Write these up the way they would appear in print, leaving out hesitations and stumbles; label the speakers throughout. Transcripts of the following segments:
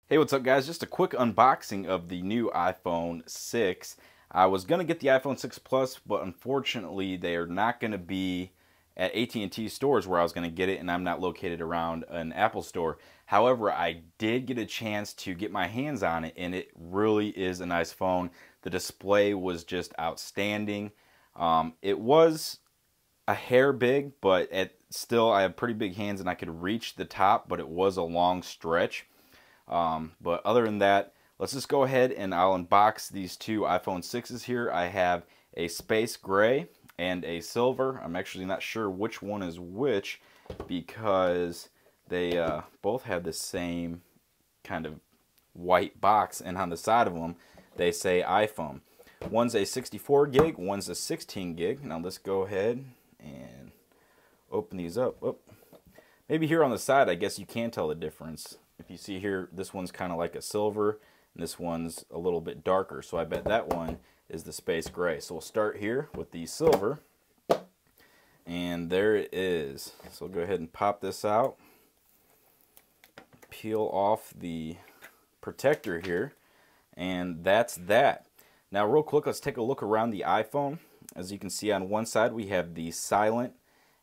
Speaker 1: Hey, what's up guys? Just a quick unboxing of the new iPhone 6. I was going to get the iPhone 6 Plus, but unfortunately they are not going to be at AT&T stores where I was going to get it, and I'm not located around an Apple store. However, I did get a chance to get my hands on it, and it really is a nice phone. The display was just outstanding. It was a hair big, but still I have pretty big hands and I could reach the top, but it was a long stretch. But other than that, let's just go ahead and I'll unbox these two iPhone 6s here. I have a space gray and a silver. I'm actually not sure which one is which because they both have the same kind of white box, and on the side of them they say iPhone. One's a 64 gig, one's a 16 gig. Now let's go ahead and open these up. Oh, maybe here on the side I guess you can tell the difference. If you see here, this one's kind of like a silver, and this one's a little bit darker. So I bet that one is the space gray. So we'll start here with the silver, and there it is. So we'll go ahead and pop this out, peel off the protector here, and that's that. Now real quick, let's take a look around the iPhone. As you can see, on one side we have the silent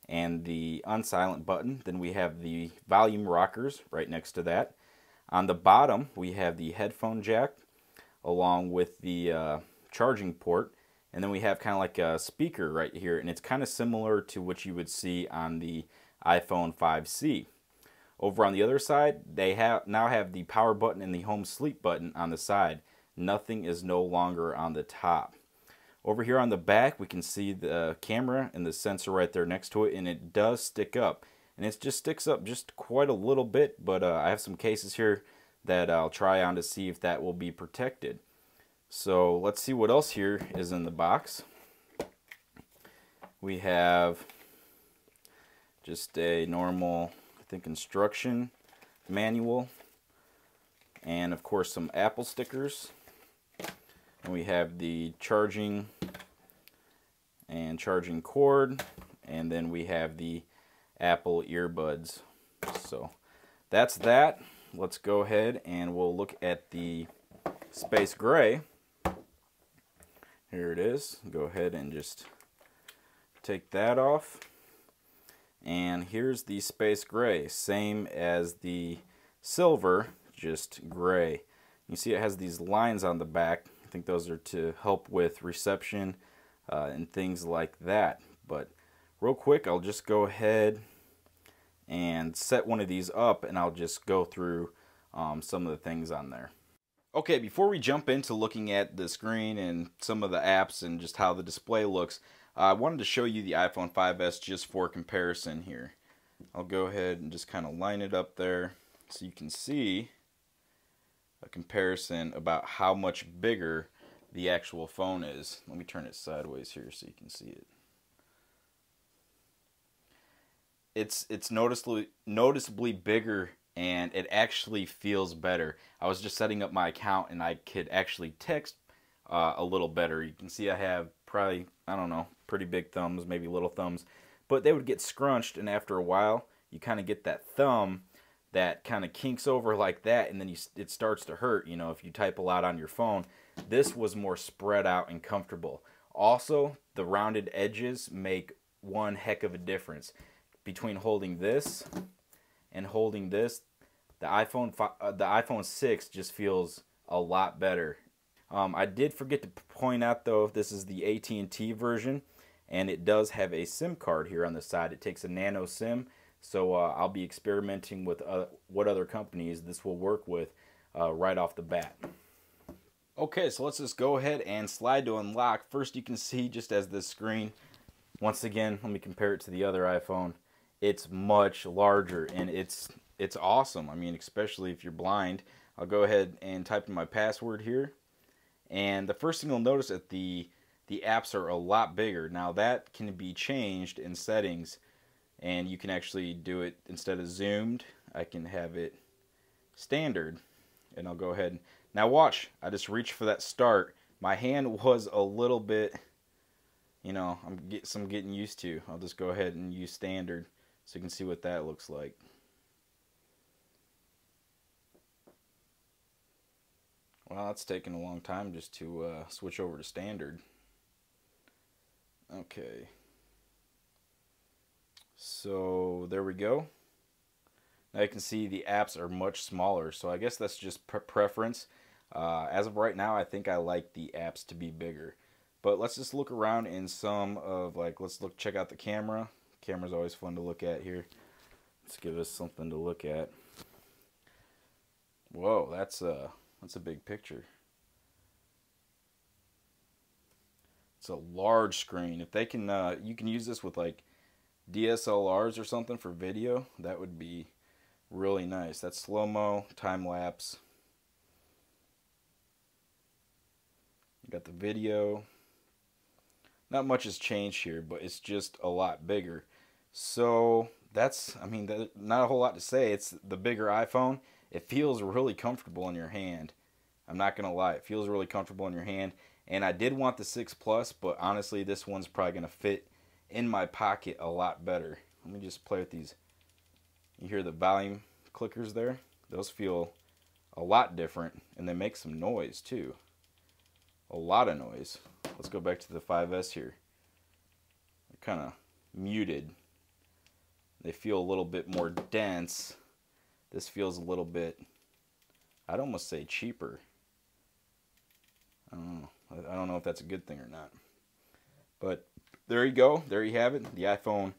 Speaker 1: and the unsilent button. Then we have the volume rockers right next to that. On the bottom we have the headphone jack along with the charging port, and then we have kind of like a speaker right here, and it's kind of similar to what you would see on the iPhone 5C. Over on the other side, they now have the power button and the home sleep button on the side. Nothing is no longer on the top. Over here on the back, we can see the camera and the sensor right there next to it, and it does stick up. And it just sticks up just quite a little bit, but I have some cases here that I'll try on to see if that will be protected. So let's see what else here is in the box. We have just a normal, I think, instruction manual, and of course some Apple stickers. And we have the charging and charging cord, and then we have the Apple earbuds. So that's that. Let's go ahead and we'll look at the space gray. Here it is. Go ahead and just take that off. And here's the space gray, same as the silver, just gray. You see it has these lines on the back. I think those are to help with reception and things like that. But real quick, I'll just go ahead and set one of these up, and I'll just go through some of the things on there. Okay, before we jump into looking at the screen and some of the apps and just how the display looks, I wanted to show you the iPhone 5S just for comparison here. I'll go ahead and just kind of line it up there so you can see a comparison about how much bigger the actual phone is. Let me turn it sideways here so you can see it. It's noticeably bigger, and it actually feels better. I was just setting up my account and I could actually text a little better. You can see I have probably, I don't know, pretty big thumbs, maybe little thumbs, but they would get scrunched, and after a while you kind of get that thumb that kind of kinks over like that, and then it starts to hurt, you know, if you type a lot on your phone. This was more spread out and comfortable. Also, the rounded edges make one heck of a difference. Between holding this and holding this, the iPhone 6 just feels a lot better. I did forget to point out though, this is the AT&T version, and it does have a SIM card here on the side. It takes a nano SIM. So I'll be experimenting with what other companies this will work with right off the bat. Okay, so let's just go ahead and slide to unlock. First, you can see just as this screen, once again, let me compare it to the other iPhone. It's much larger, and it's awesome. I mean, especially if you're blind. I'll go ahead and type in my password here. And the first thing you'll notice that the apps are a lot bigger. Now that can be changed in settings, and you can actually do it instead of zoomed. I can have it standard, and I'll go ahead and now watch. I just reached for that start. My hand was a little bit, you know, I'm getting used to. I'll just go ahead and use standard so you can see what that looks like. Well, it's taking a long time just to switch over to standard. Okay. So there we go. Now you can see the apps are much smaller, so I guess that's just preference. As of right now, I think I like the apps to be bigger. But let's just look around in some of, like, check out the camera. Camera's always fun to look at here. Let's give us something to look at. Whoa, that's a big picture. It's a large screen. If they can, you can use this with like DSLRs or something for video. That would be really nice. That's slow-mo, time-lapse. You got the video. Not much has changed here, but it's just a lot bigger. So that's, I mean, not a whole lot to say. It's the bigger iPhone. It feels really comfortable in your hand. I'm not going to lie. It feels really comfortable in your hand. And I did want the 6 Plus, but honestly, this one's probably going to fit in my pocket a lot better. Let me just play with these. You hear the volume clickers there? Those feel a lot different, and they make some noise too. A lot of noise. Let's go back to the 5S here. They're kind of muted. They feel a little bit more dense. This feels a little bit, I'd almost say cheaper. I don't know. I don't know if that's a good thing or not. But there you go. There you have it. The iPhone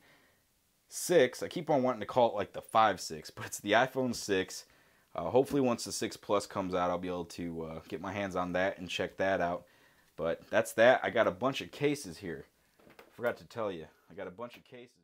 Speaker 1: 6. I keep on wanting to call it like the 5.6, but it's the iPhone 6. Hopefully once the 6 Plus comes out, I'll be able to get my hands on that and check that out. But that's that. I got a bunch of cases here. Forgot to tell you. I got a bunch of cases.